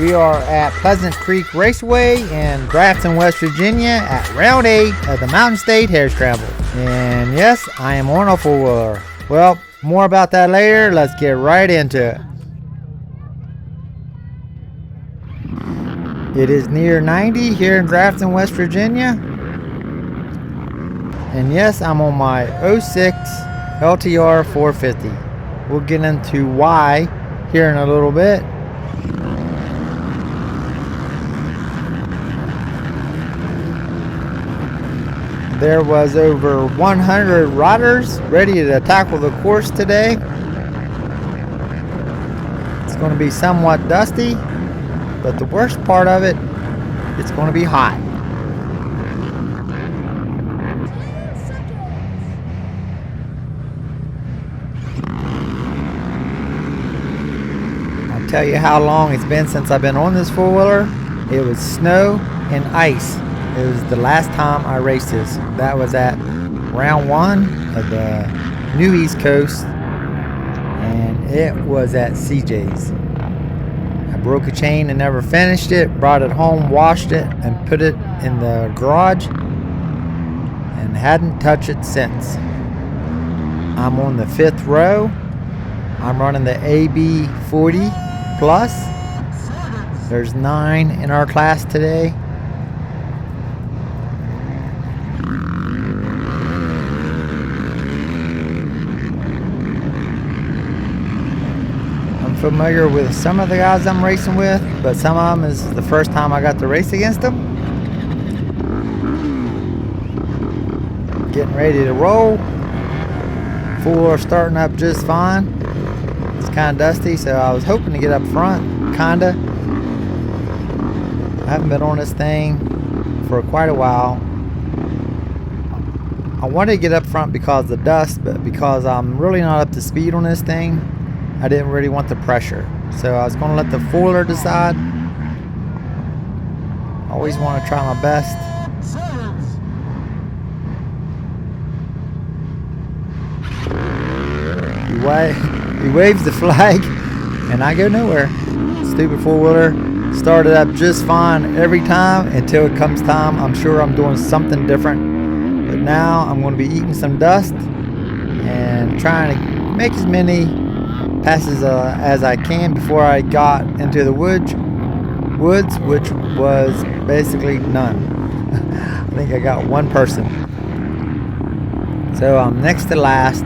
We are at Pleasant Creek Raceway in Grafton, West Virginia at round 8 of the Mountain State Hare Scramble. And yes, I am on a four-wheeler. Well, more about that later. Let's get right into it. It is near 90 here in Grafton, West Virginia. And yes, I'm on my 06 LTR 450. We'll get into why here in a little bit. There was over 100 riders ready to tackle the course today. It's going to be somewhat dusty, but the worst part of it, it's going to be hot. I'll tell you how long it's been since I've been on this four-wheeler. It was snow and ice. It was the last time I raced this. That was at round 1 of the New East Coast, and it was at CJ's. I broke a chain and never finished it, brought it home, washed it, and put it in the garage, and hadn't touched it since. I'm on the 5th row. I'm running the AB 40 Plus. There's 9 in our class today. Familiar with some of the guys I'm racing with, but some of them is the first time I got to race against them. Getting ready to roll. Four starting up just fine. It's kind of dusty, so I was hoping to get up front, kinda. I haven't been on this thing for quite a while. I wanted to get up front because of the dust, but because I'm really not up to speed on this thing, I didn't really want the pressure, so I was going to let the foiler decide. I always want to try my best. He waves the flag, and I go nowhere. Stupid four-wheeler started up just fine every time until it comes time. I'm sure I'm doing something different, but now I'm going to be eating some dust and trying to make as many passes as I can before I got into the woods, which was basically none. I think I got one person. So I'm next to last,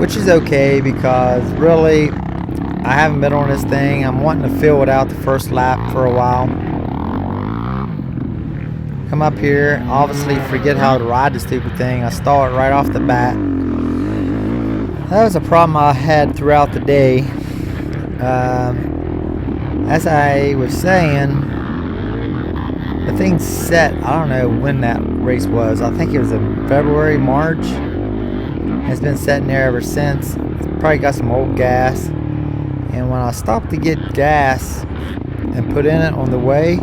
which is okay because really I haven't been on this thing. I'm wanting to fill it out the first lap for a while. Come up here, obviously forget how to ride the stupid thing. I stall it right off the bat. That was a problem I had throughout the day. As I was saying, the thing's set. I don't know when that race was. I think it was in February, March. It's been sitting there ever since. It's probably got some old gas. And when I stopped to get gas and put in it on the way,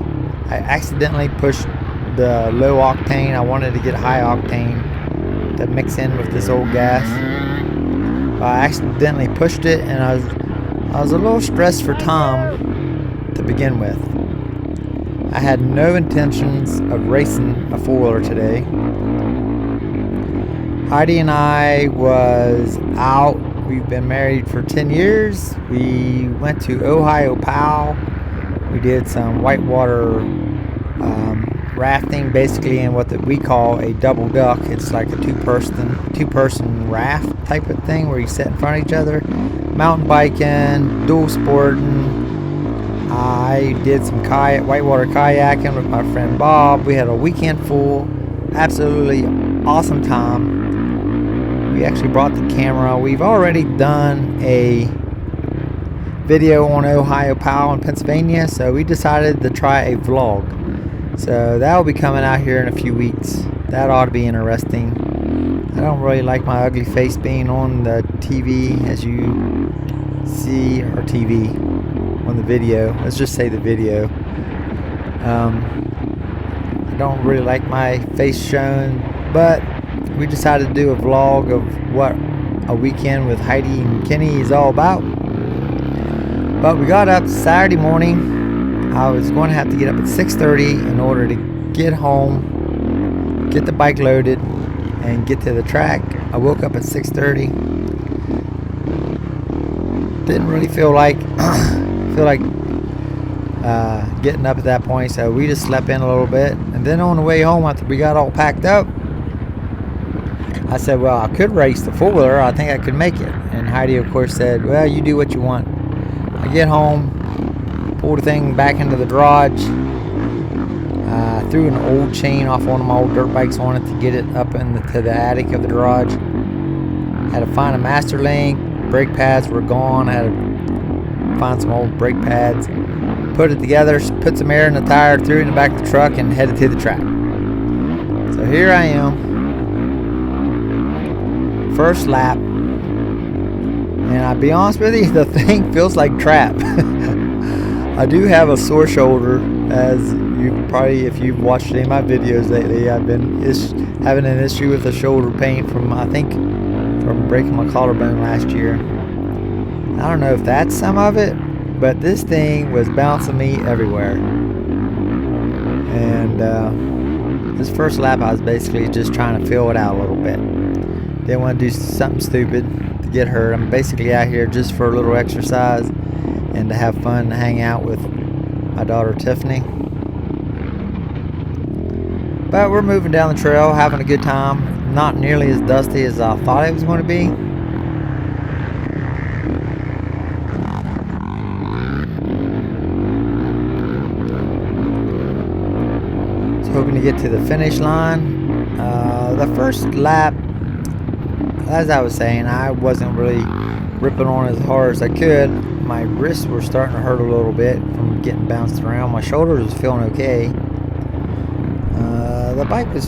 I accidentally pushed the low octane. I wanted to get high octane to mix in with this old gas. I accidentally pushed it, and I was a little stressed for time to begin with. I had no intentions of racing a four-wheeler today. Heidi and I was out. We've been married for 10 years. We went to Ohio Powell. We did some whitewater rafting, basically in what we call a double duck. It's like a two-person raft type of thing where you sit in front of each other. Mountain biking, dual sporting. I did some whitewater kayaking with my friend Bob. We had a weekend full, absolutely awesome time. We actually brought the camera. We've already done a video on Ohio Powell in Pennsylvania, so we decided to try a vlog. So that will be coming out here in a few weeks. That ought to be interesting. I don't really like my ugly face being on the TV, as you see, or TV, on the video. Let's just say the video. I don't really like my face shown, but we decided to do a vlog of what a weekend with Heidi and Kenny is all about. But we got up Saturday morning. I was going to have to get up at 6:30 in order to get home, get the bike loaded, and get to the track. I woke up at 6:30. Didn't really feel like getting up at that point, so we just slept in a little bit. And then on the way home, after we got all packed up, I said, well, I could race the four-wheeler. I think I could make it. And Heidi, of course, said, well, you do what you want. I get home, pull the thing back into the garage, threw an old chain off one of my old dirt bikes on it to get it up to the attic of the garage. Had to find a master link. Brake pads were gone. I had to find some old brake pads. Put it together, put some air in the tire, threw it in the back of the truck, and headed to the track. So here I am. First lap. And I'll be honest with you, the thing feels like crap. I do have a sore shoulder, as you probably, if you've watched any of my videos lately, I've been having an issue with the shoulder pain from breaking my collarbone last year. I don't know if that's some of it, but this thing was bouncing me everywhere. And this first lap, I was basically just trying to feel it out a little bit. Didn't want to do something stupid to get hurt. I'm basically out here just for a little exercise and to have fun and hang out with my daughter Tiffany. But we're moving down the trail, having a good time. Not nearly as dusty as I thought it was going to be. So hoping to get to the finish line. The first lap, as I was saying, I wasn't really ripping on as hard as I could. My wrists were starting to hurt a little bit from getting bounced around. My shoulders was feeling okay. The bike was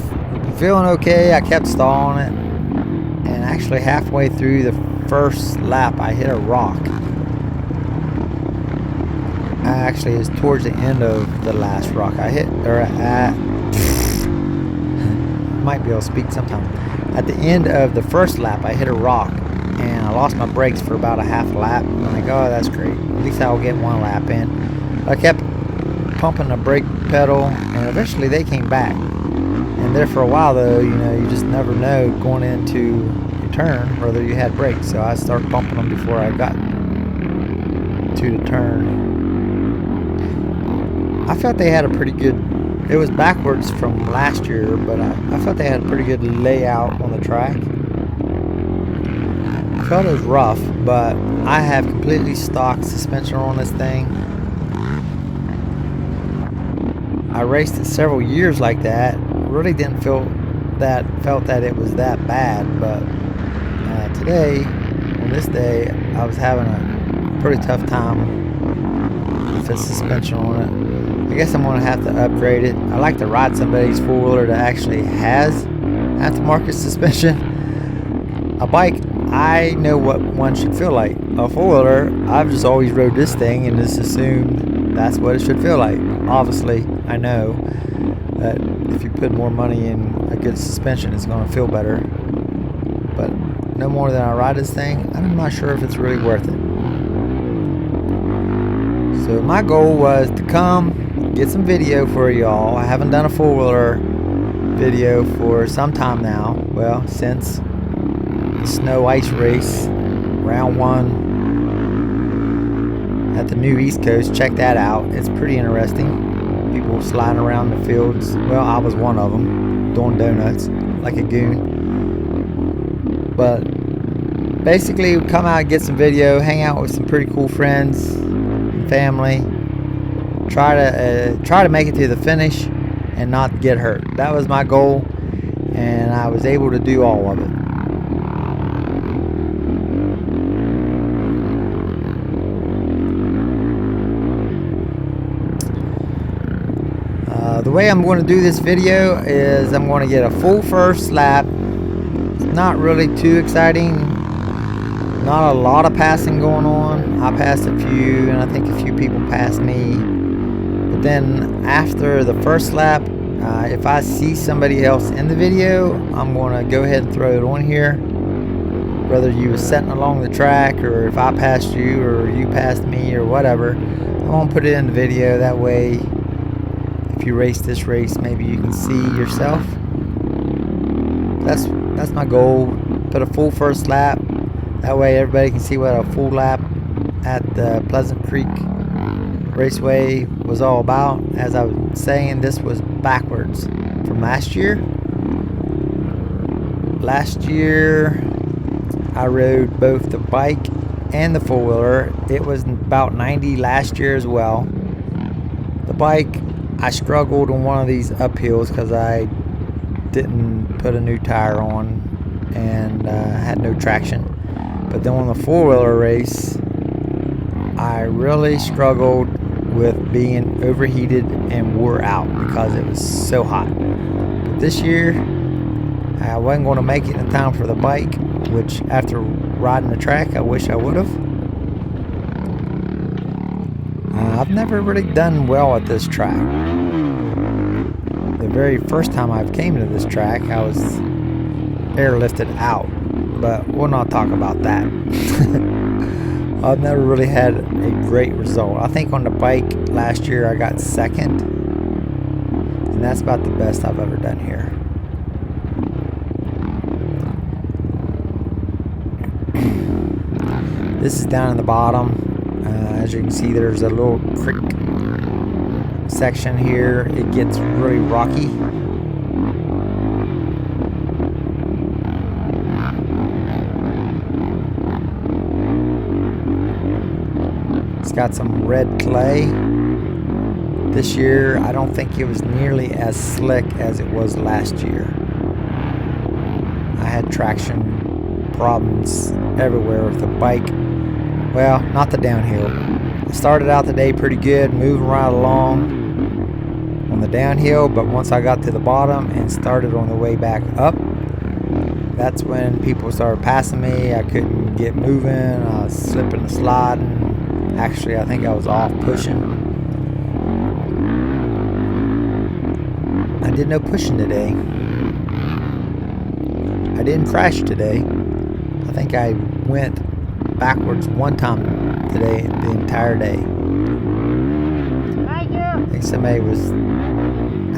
feeling okay. I kept stalling it, and actually halfway through the first lap, I hit a rock. Actually, it was towards the end of the last rock. Might be able to speak sometime. At the end of the first lap, I hit a rock, and I lost my brakes for about a half lap. I'm like, oh, that's great. At least I'll get one lap in. I kept pumping the brake pedal, and eventually they came back. And there for a while, though, you just never know going into your turn whether you had brakes. So I started pumping them before I got to the turn. I felt they had a pretty good, it was backwards from last year, but I felt they had a pretty good layout on the track. I felt it was rough, but I have completely stock suspension on this thing. I raced it several years like that. Really didn't felt that it was that bad, but today, on this day, I was having a pretty tough time with the suspension on it. I guess I'm gonna have to upgrade it. I like to ride somebody's four-wheeler that actually has aftermarket suspension. A bike, I know what one should feel like. A four-wheeler, I've just always rode this thing and just assumed that's what it should feel like. Obviously, I know that if you put more money in a good suspension, it's going to feel better. But no more than I ride this thing, I'm not sure if it's really worth it. So my goal was to come get some video for y'all. I haven't done a four-wheeler video for some time now. Well, since the snow ice race, round 1 at the new East Coast. Check that out. It's pretty interesting. People sliding around the fields. Well, I was one of them, doing donuts like a goon. But basically, we come out and get some video, hang out with some pretty cool friends and family. Try to make it to the finish and not get hurt. That was my goal, and I was able to do all of it. The way I'm going to do this video is I'm going to get a full first lap. It's not really too exciting. Not a lot of passing going on. I passed a few, and I think a few people passed me. But then after the first lap, if I see somebody else in the video, I'm going to go ahead and throw it on here. whether you was sitting along the track or if I passed you or you passed me or whatever. I won't put it in the video, that way if you race this race maybe you can see yourself. That's my goal, put a full first lap, that way everybody can see what a full lap at the Pleasant Creek Raceway was all about. As I was saying, this was backwards from last year. Last year I rode both the bike and the four-wheeler. It was about 90 last year as well. The bike, I struggled on one of these uphills because I didn't put a new tire on and had no traction. But then on the four-wheeler race, I really struggled with being overheated and wore out because it was so hot. But this year, I wasn't going to make it in time for the bike, which after riding the track, I wish I would have. I've never really done well at this track. The very first time I came to this track, I was airlifted out, but we'll not talk about that. I've never really had a great result. I think on the bike last year I got second, and that's about the best I've ever done here. This is down in the bottom. As you can see, there's a little creek section here. It gets really rocky. It's got some red clay. This year, I don't think it was nearly as slick as it was last year. I had traction problems everywhere with the bike. Well, not the downhill. I started out the day pretty good, moving right along on the downhill, but once I got to the bottom and started on the way back up, that's when people started passing me. I couldn't get moving. I was slipping and sliding. Actually, I think I was off pushing. I did no pushing today. I didn't crash today. I think I went backwards one time today, the entire day. I think somebody was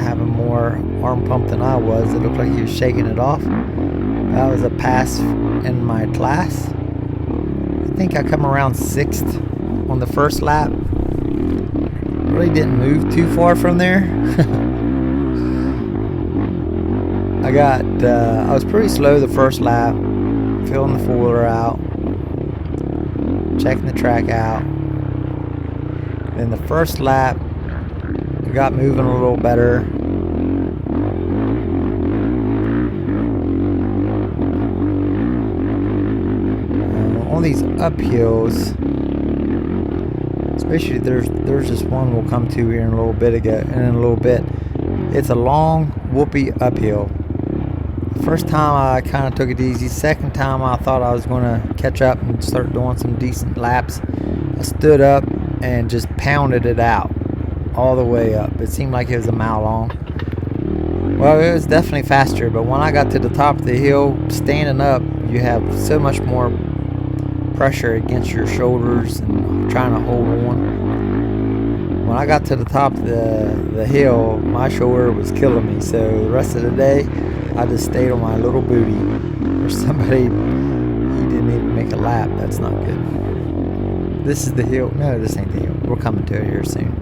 having more arm pump than I was. It looked like he was shaking it off. That was a pass in my class. I think I come around 6th on the first lap. Really didn't move too far from there. I was pretty slow the first lap, filling the four-wheeler out, checking the track out. Then the first lap, I got moving a little better. On these uphills, especially there's this one we'll come to here in a little bit. It's a long, whoopy uphill. First time I kind of took it easy. Second time I thought I was going to catch up and start doing some decent laps. I stood up and just pounded it out all the way up. It seemed like it was a mile long. Well, it was definitely faster, but when I got to the top of the hill, standing up, you have so much more pressure against your shoulders and trying to hold on. When I got to the top of the hill, my shoulder was killing me, so the rest of the day I just stayed on my little booty. There's somebody, he didn't even make a lap. That's not good. This is the hill. No, this ain't the hill. We're coming to it here soon.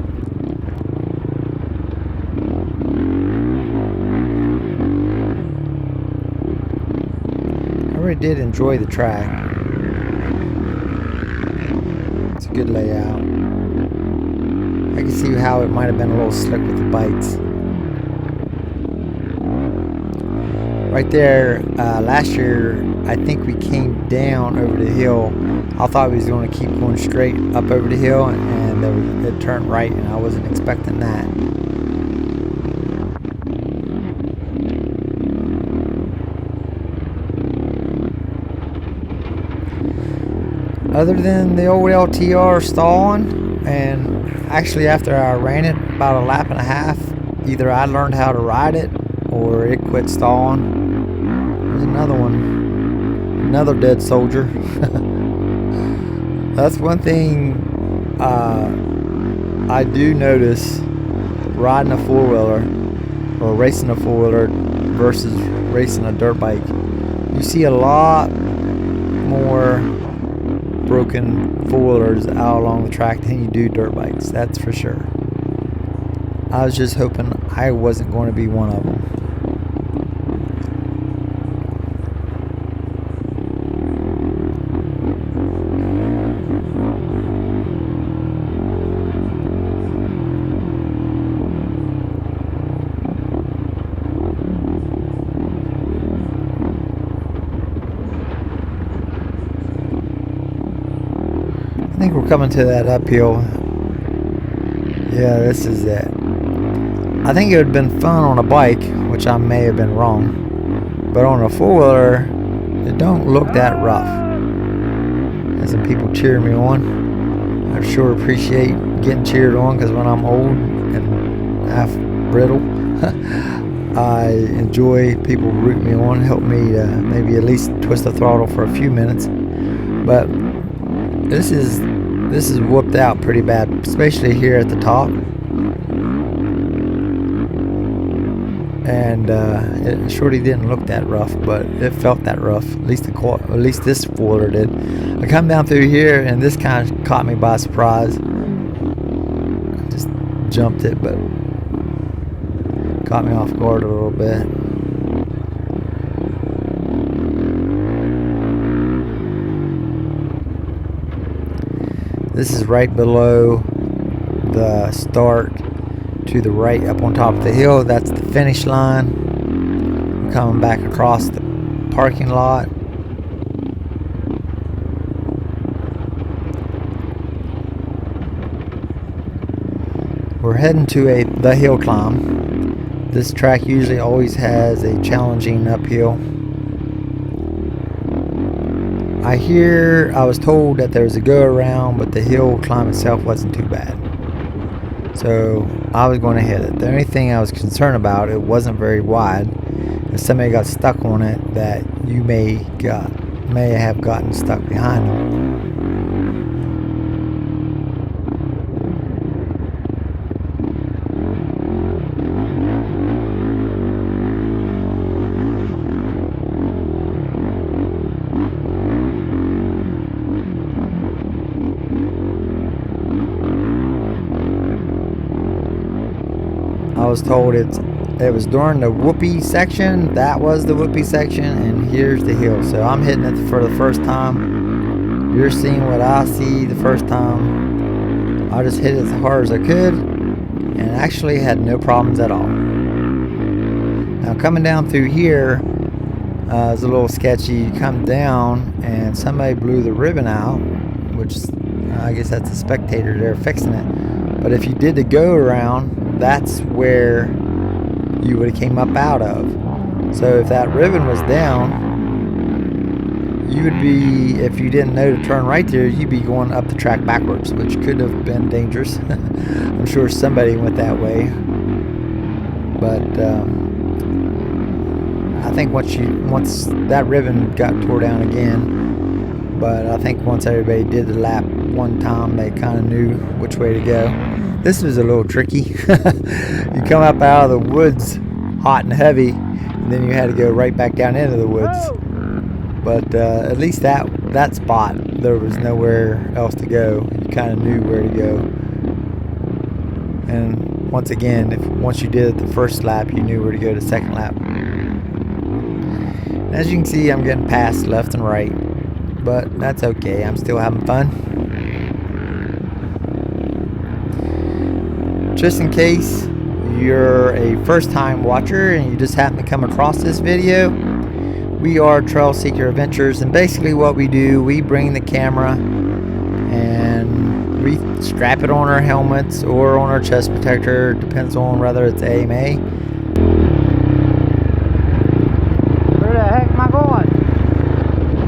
I really did enjoy the track. It's a good layout. I can see how it might have been a little slick with the bikes. Right there, last year, I think we came down over the hill. I thought we was going to keep going straight up over the hill, and it turned right, and I wasn't expecting that. Other than the old LTR stalling, and actually after I ran it about a lap and a half, either I learned how to ride it or it quit stalling. There's another one. Another dead soldier. That's one thing I do notice riding a four-wheeler or racing a four-wheeler versus racing a dirt bike. You see a lot more broken four-wheelers out along the track than you do dirt bikes, that's for sure. I was just hoping I wasn't going to be one of them. I think we're coming to that uphill. Yeah, this is it. I think it would have been fun on a bike, which I may have been wrong, but on a four-wheeler, it don't look that rough. And some people cheering me on. I sure appreciate getting cheered on, because when I'm old and half brittle, I enjoy people rooting me on, help me to maybe at least twist the throttle for a few minutes. But this is whooped out pretty bad, especially here at the top. And it surely didn't look that rough, but it felt that rough. At least this four-wheeler did. I come down through here, and this kind of caught me by surprise. Just jumped it, but caught me off guard a little bit. This is right below the start. To the right, up on top of the hill, that's the finish line. I'm coming back across the parking lot. We're heading to the hill climb. This track usually always has a challenging uphill. I was told that there was a go around, but the hill climb itself wasn't too bad. So I was going to hit it. The only thing I was concerned about, it wasn't very wide. If somebody got stuck on it, that you may have gotten stuck behind them. I was told it was during the whoopee section. That was the whoopee section, and here's the hill. So I'm hitting it for the first time. You're seeing what I see the first time. I just hit it as hard as I could, and actually had no problems at all. Now coming down through here is a little sketchy. You come down, and somebody blew the ribbon out, which I guess that's a spectator there fixing it. But if you did the go around, that's where you would have came up out of. So if that ribbon was down, you would be, if you didn't know to turn right there, you'd be going up the track backwards, which could have been dangerous. I'm sure somebody went that way. But I think once that ribbon got tore down again, but I think once everybody did the lap one time, they kind of knew which way to go. This was a little tricky. You come up out of the woods hot and heavy, and then you had to go right back down into the woods. But at least that spot, there was nowhere else to go. You kind of knew where to go. And once again, once you did the first lap, you knew where to go the second lap. As you can see, I'm getting passed left and right, but that's okay. I'm still having fun. Just in case you're a first-time watcher and you just happen to come across this video, we are Trail Seeker Adventures, and basically what we do, we bring the camera and we strap it on our helmets or on our chest protector, depends on whether it's AMA. Where the heck am I going?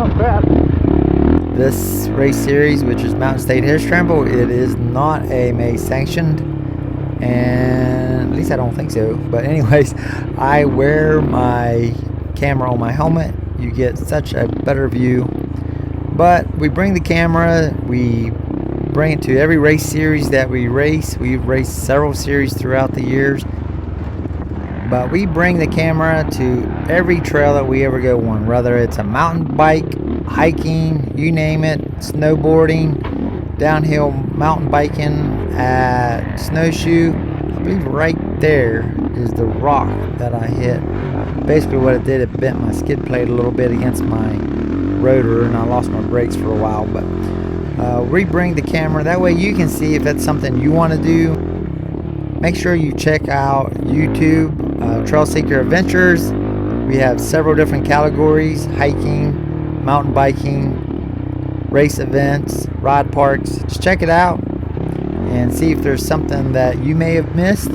Oh crap. This race series, which is Mountain State Hare Scramble, it is not AMA sanctioned. And at least I don't think so. But anyways, I wear my camera on my helmet. you get such a better view. But we bring the camera, we bring it to every race series that we race. We've raced several series throughout the years, but we bring the camera to every trail that we ever go on, whether it's a mountain bike, hiking, you name it, snowboarding, downhill mountain biking, snowshoe. I believe right there is the rock that I hit. Basically what it did, it bent my skid plate a little bit against my rotor and I lost my brakes for a while. But we bring the camera, that way you can see if that's something you want to do. Make sure you check out YouTube, Trail Seeker Adventures. We have several different categories: hiking, mountain biking, race events, ride parks. Just check it out and see if there's something that you may have missed.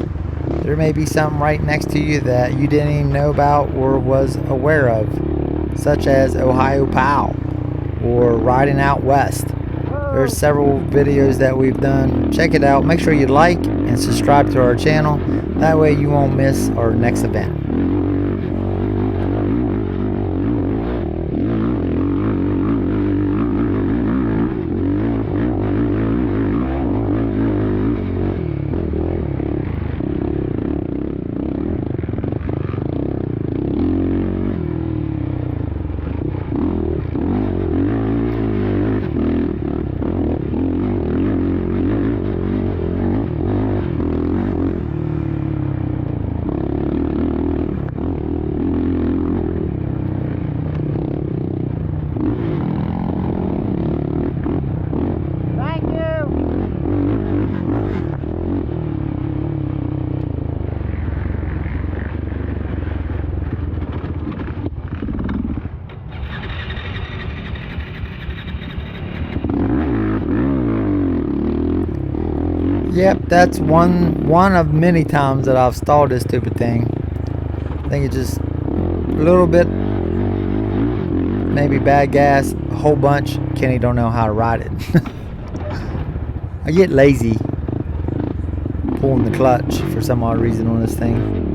There may be something right next to you that you didn't even know about or was aware of, such as Ohio POW or riding out west. There's several videos that we've done. Check it out. Make sure you like and subscribe to our channel. That way you won't miss our next event. Yep, that's one of many times that I've stalled this stupid thing. I think it's just a little bit, maybe bad gas, a whole bunch. Kenny don't know how to ride it. I get lazy pulling the clutch for some odd reason on this thing.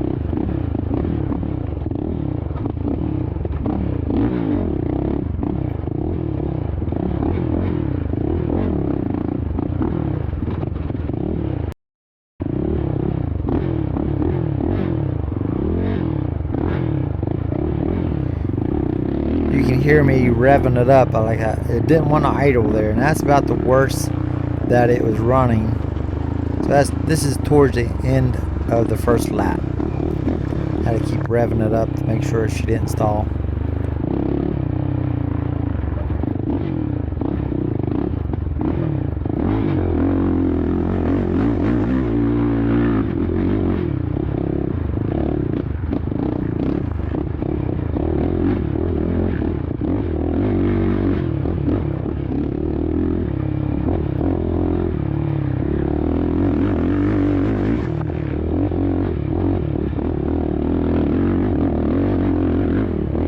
You can hear me revving it up. It didn't want to idle there, and that's about the worst that it was running. So this is towards the end of the first lap. I had to keep revving it up to make sure she didn't stall.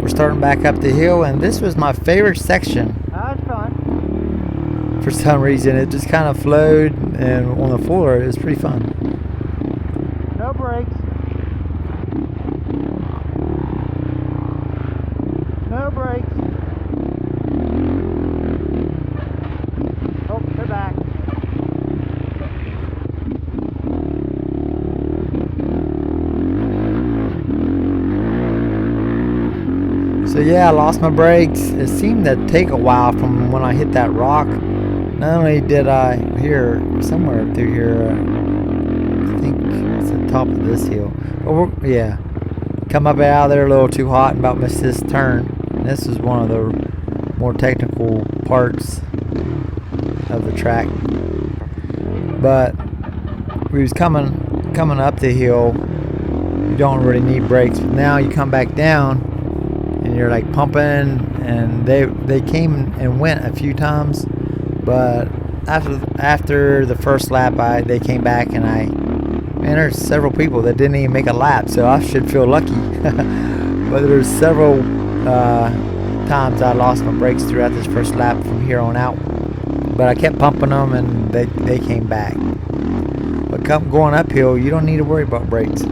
Starting back up the hill, and this was my favorite section. That was fun. For some reason it just kind of flowed, and on the floor it was pretty fun. No brakes. No brakes. Oh, they're back. So yeah, I lost my brakes. It seemed to take a while from when I hit that rock. Not only did I hear somewhere through here, I think it's the top of this hill. Oh, yeah, come up out of there a little too hot and about missed this turn. And this is one of the more technical parts of the track. But we was coming up the hill. You don't really need brakes. But now you come back down, and you're like pumping, and they came and went a few times, but after the first lap they came back, and there's several people that didn't even make a lap, so I should feel lucky. But there's several times I lost my brakes throughout this first lap from here on out, but I kept pumping them and they came back. But going uphill, you don't need to worry about brakes.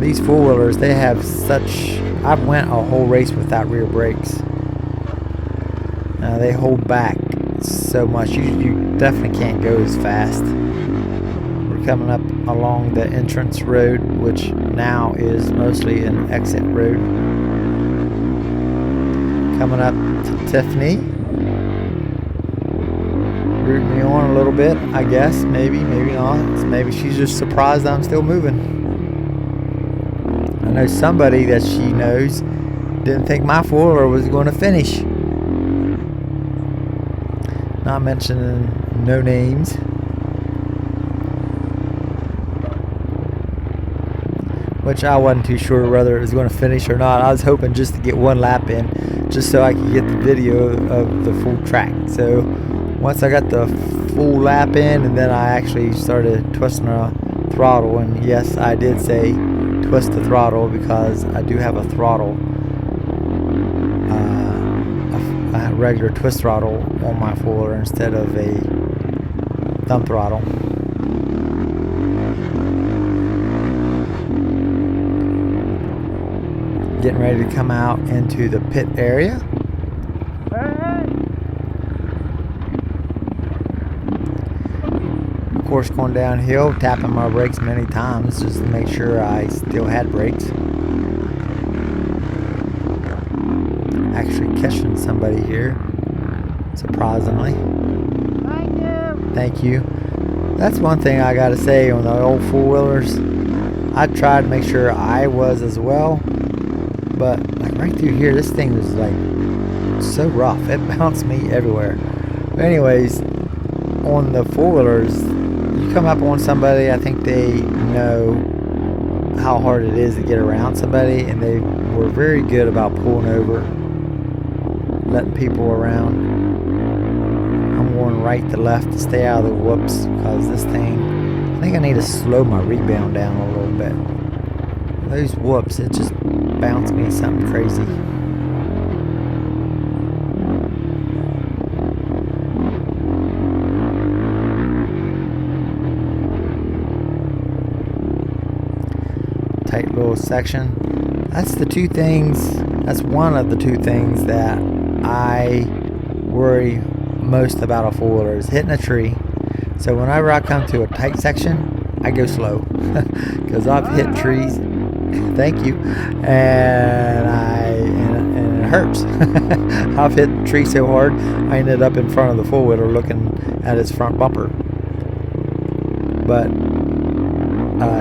These four-wheelers, they have such I've went a whole race without rear brakes. They hold back so much. You definitely can't go as fast. We're coming up along the entrance road, which now is mostly an exit road. Coming up to Tiffany. Rooting me on a little bit, I guess. Maybe not. Maybe she's just surprised I'm still moving. I know somebody that she knows didn't think my four-wheeler was going to finish. Not mentioning no names. Which I wasn't too sure whether it was going to finish or not. I was hoping just to get one lap in, just so I could get the video of the full track. So once I got the full lap in, and then I actually started twisting the throttle. And yes, I did say twist the throttle because I do have a throttle, a regular twist throttle on my four-wheeler instead of a thumb throttle. Getting ready to come out into the pit area. Of course, going downhill, tapping my brakes many times just to make sure I still had brakes. Actually catching somebody here, surprisingly. Thank you. That's one thing I gotta say on the old four-wheelers. I tried to make sure I was as well. But like right through here, this thing was like so rough. It bounced me everywhere. But anyways, on the four-wheelers, you come up on somebody, I think they know how hard it is to get around somebody, and they were very good about pulling over, letting people around. I'm going right to left to stay out of the whoops because this thing, I think I need to slow my rebound down a little bit. Those whoops, it just bounced me something crazy. Tight little section. That's the two things, that's one of the two things that I worry most about a four-wheeler is hitting a tree. So whenever I come to a tight section, I go slow because I've hit trees. Thank you. And it hurts. I've hit the tree so hard I ended up in front of the four-wheeler looking at its front bumper. But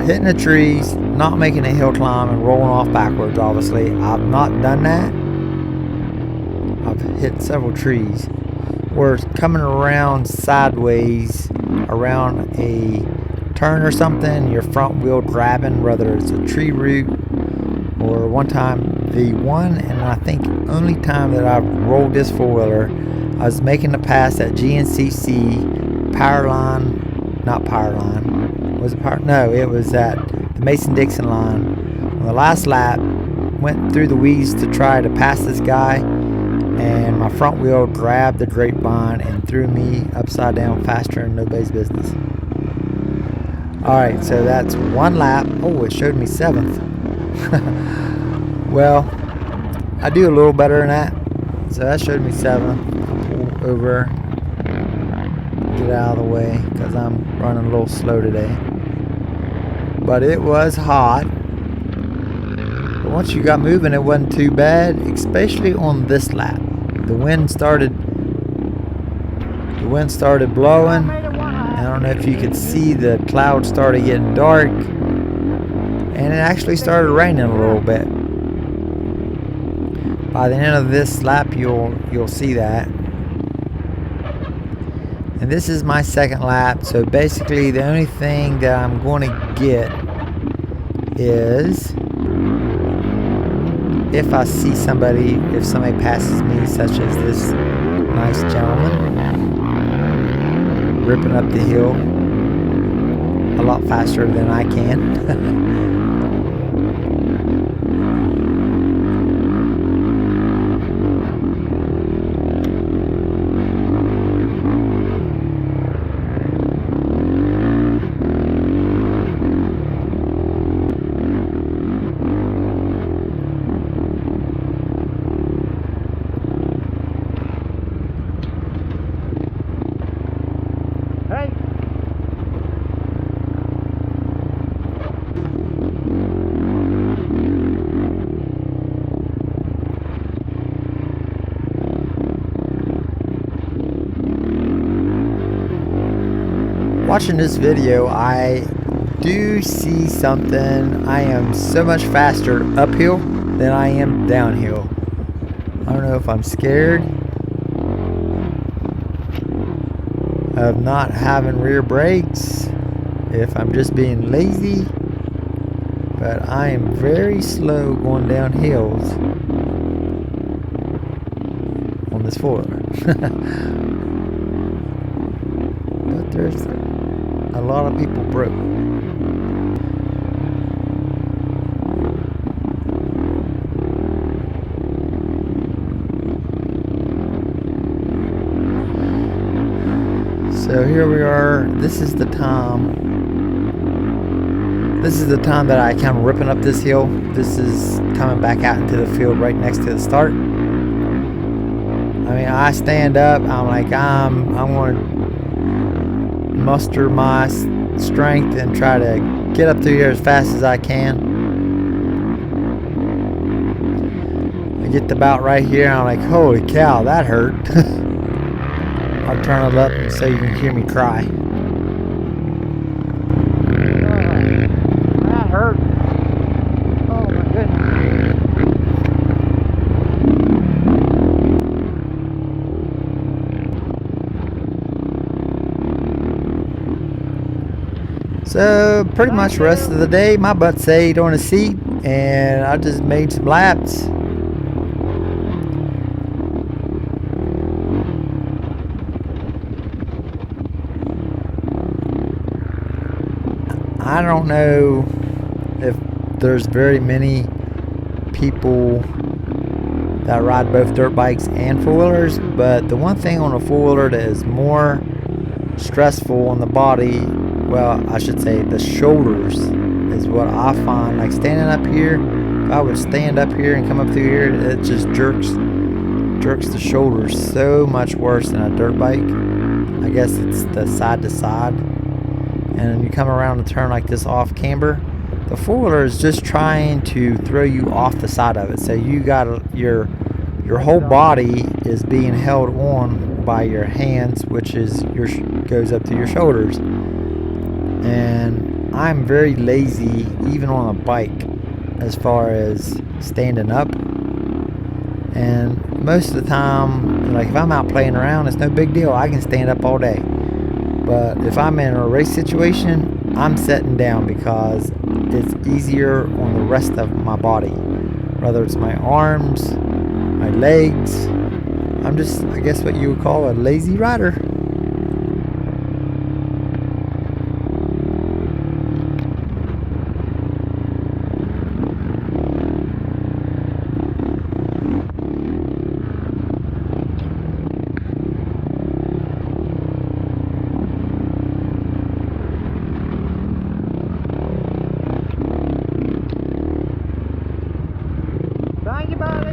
hitting the trees, not making a hill climb, and rolling off backwards, obviously I've not done that. I've hit several trees. We're coming around sideways around a turn or something, your front wheel grabbing, whether it's a tree root or one time, the one and I think only time that I've rolled this four-wheeler, I was making the pass at GNCC Powerline, not Powerline, was it Power? No, it was at the Mason-Dixon line. On the last lap, went through the weeds to try to pass this guy, and my front wheel grabbed the grapevine and threw me upside down faster than nobody's business. Alright, so that's one lap. Oh, it showed me 7th. Well, I do a little better than that. So that showed me 7th. I'll pull over, get out of the way, because I'm running a little slow today. But it was hot. But once you got moving, it wasn't too bad, especially on this lap. The wind started blowing. I don't know if you could see the clouds started getting dark, and it actually started raining a little bit. By the end of this lap, you'll see that. And this is my second lap, so basically the only thing that I'm going to get is if I see somebody, if somebody passes me, such as this nice gentleman ripping up the hill a lot faster than I can. Watching this video, I do see something. I am so much faster uphill than I am downhill. I don't know if I'm scared of not having rear brakes, if I'm just being lazy, but I am very slow going down hills on this four-wheeler. But there's a lot of people broke. So here we are. This is the time that I come ripping up this hill. This is coming back out into the field right next to the start. I mean, I stand up, I'm like, I'm going to muster my strength and try to get up through here as fast as I can. I get about right here and I'm like, holy cow, that hurt. I'll turn it up so you can hear me cry. That hurt. Oh my goodness. So pretty much the rest of the day, my butt stayed on the seat and I just made some laps. I don't know if there's very many people that ride both dirt bikes and four-wheelers, but the one thing on a four-wheeler that is more stressful on the body, well, I should say the shoulders, is what I find. Like standing up here, if I would stand up here and come up through here, it just jerks the shoulders so much worse than a dirt bike. I guess it's the side to side. And you come around a turn like this off camber, the four-wheeler is just trying to throw you off the side of it. So you got your whole body is being held on by your hands, which is goes up to your shoulders. And I'm very lazy even on a bike as far as standing up. And most of the time, like if I'm out playing around, it's no big deal. I can stand up all day. But if I'm in a race situation, I'm sitting down because it's easier on the rest of my body. Whether it's my arms, my legs. I'm just, I guess what you would call a lazy rider. Thank you, buddy.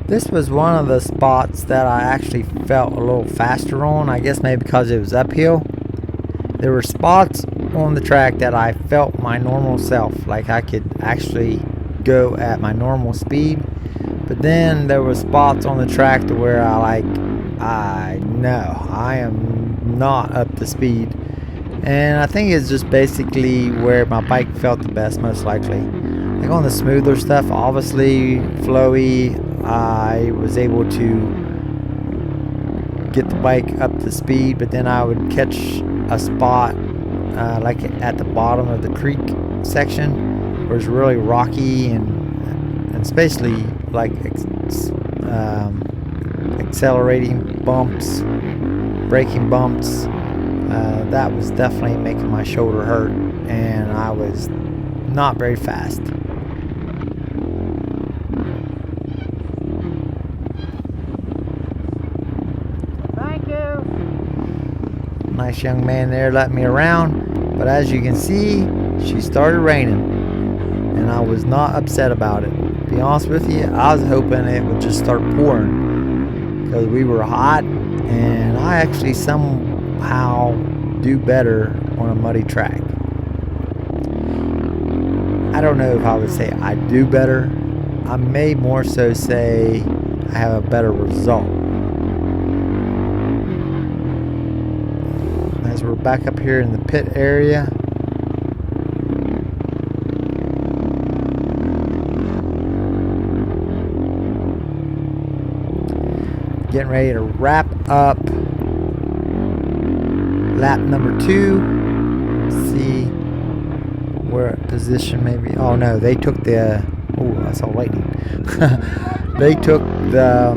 This was one of the spots that I actually felt a little faster on. I guess maybe because it was uphill. There were spots on the track that I felt my normal self, like I could actually go at my normal speed. But then there were spots on the track to where I know I am not up to speed. And I think it's just basically where my bike felt the best, most likely. Like on the smoother stuff, obviously flowy, I was able to get the bike up to speed, but then I would catch a spot like at the bottom of the creek section where it's really rocky and especially like accelerating bumps, braking bumps. That was definitely making my shoulder hurt, and I was not very fast. Thank you. Nice young man there letting me around, but as you can see, she started raining, and I was not upset about it. To be honest with you, I was hoping it would just start pouring because we were hot, and I actually somehow do better on a muddy track. I don't know if I would say I do better. I may more so say I have a better result. As we're back up here in the pit area, getting ready to wrap up lap number 2. See where position maybe. Oh no, they took the. Oh, I saw lightning. They took the.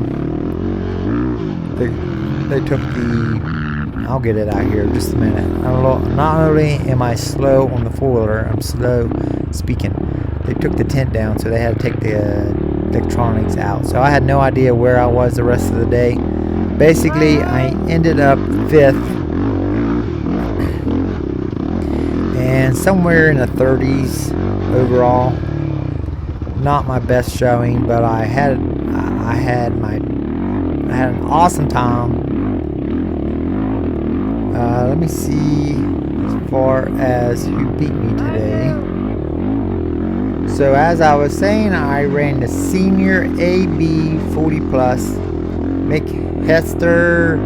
They took the. I'll get it out here in just a minute. Not only am I slow on the four-wheeler, I'm slow speaking. They took the tent down, so they had to take the electronics out. So I had no idea where I was the rest of the day. Basically, I ended up 5th and somewhere in the 30s overall. Not my best showing, but I had an awesome time. Let me see as far as who beat me today. So as I was saying, I ran the senior AB 40 plus. Mick Hester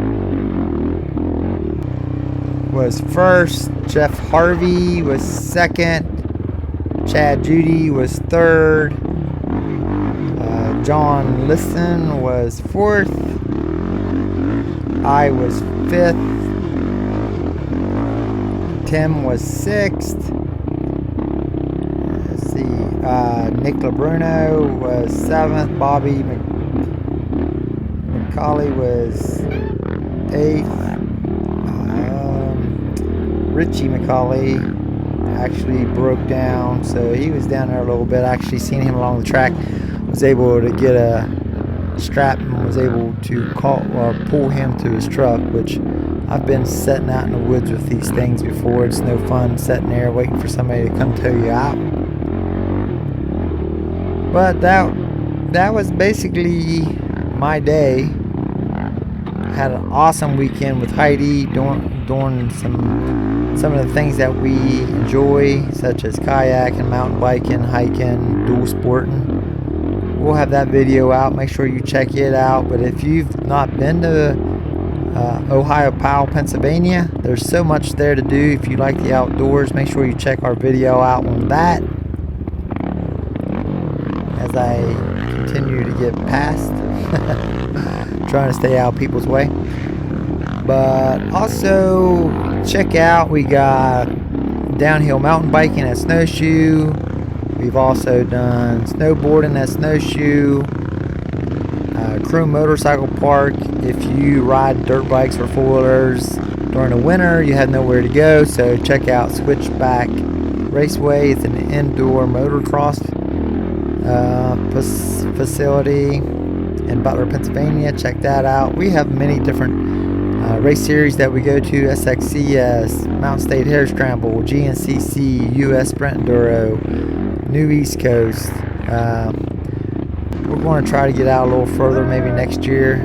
was first. Jeff Harvey was second. Chad Judy was third. John Liston was fourth. I was fifth. Tim was sixth. Let's see. Nick LeBruno was seventh. Bobby McCauley was eighth. Richie McCauley actually broke down, so he was down there a little bit. I actually seen him along the track. Was able to get a strap and was able to call or pull him to his truck, which I've been setting out in the woods with these things before. It's no fun sitting there waiting for somebody to come tow you out. But that was basically my day. Had an awesome weekend with Heidi doing some of the things that we enjoy, such as kayaking, mountain biking, hiking, dual sporting. We'll have that video out. Make sure you check it out. But if you've not been to Ohio, Powell, Pennsylvania, there's so much there to do. If you like the outdoors, make sure you check our video out on that. As I continue to get past, trying to stay out of people's way. But also check out, we got downhill mountain biking at Snowshoe. We've also done snowboarding at Snowshoe. Crew Motorcycle Park. If you ride dirt bikes or four-wheelers during the winter, you have nowhere to go, so check out Switchback Raceway. It's an indoor motocross facility in Butler, Pennsylvania. Check that out. We have many different race series that we go to: SXCS, Mountain State Hare Scramble, GNCC, US Sprint Enduro, New East Coast. We're going to try to get out a little further, maybe next year.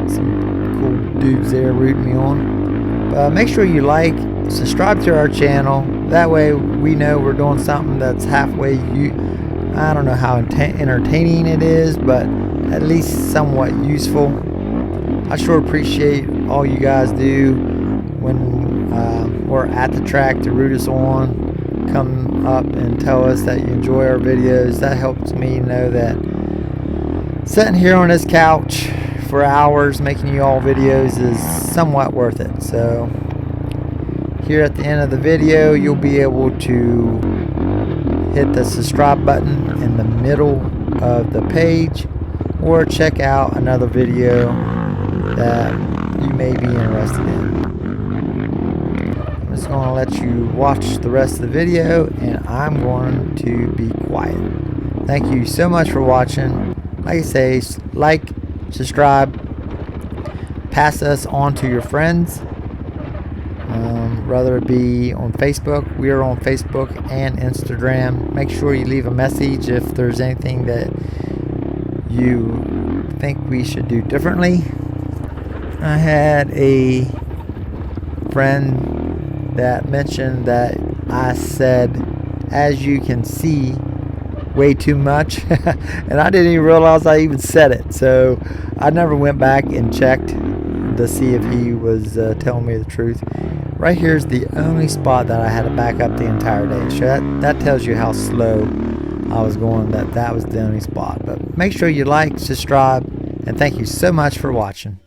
Some cool dudes there rooting me on. But make sure you like, subscribe to our channel. That way we know we're doing something that's halfway. I don't know how entertaining it is, but at least somewhat useful. I sure appreciate all you guys do when we're at the track to root us on. Come up and tell us that you enjoy our videos. That helps me know that sitting here on this couch for hours making you all videos is somewhat worth it. So here at the end of the video, you'll be able to hit the subscribe button in the middle of the page, or check out another video that you may be interested in. I'm just going to let you watch the rest of the video, and I'm going to be quiet. Thank you so much for watching. Like I say, like, subscribe, pass us on to your friends, whether it be on Facebook. We are on Facebook and Instagram. Make sure you leave a message if there's anything that you think we should do differently. I had a friend that mentioned that I said as you can see, way too much. And I didn't even realize I even said it. So I never went back and checked to see if he was telling me the truth. Right here is the only spot that I had to back up the entire day. So that tells you how slow I was going, that was the only spot. But make sure you like, subscribe, and thank you so much for watching.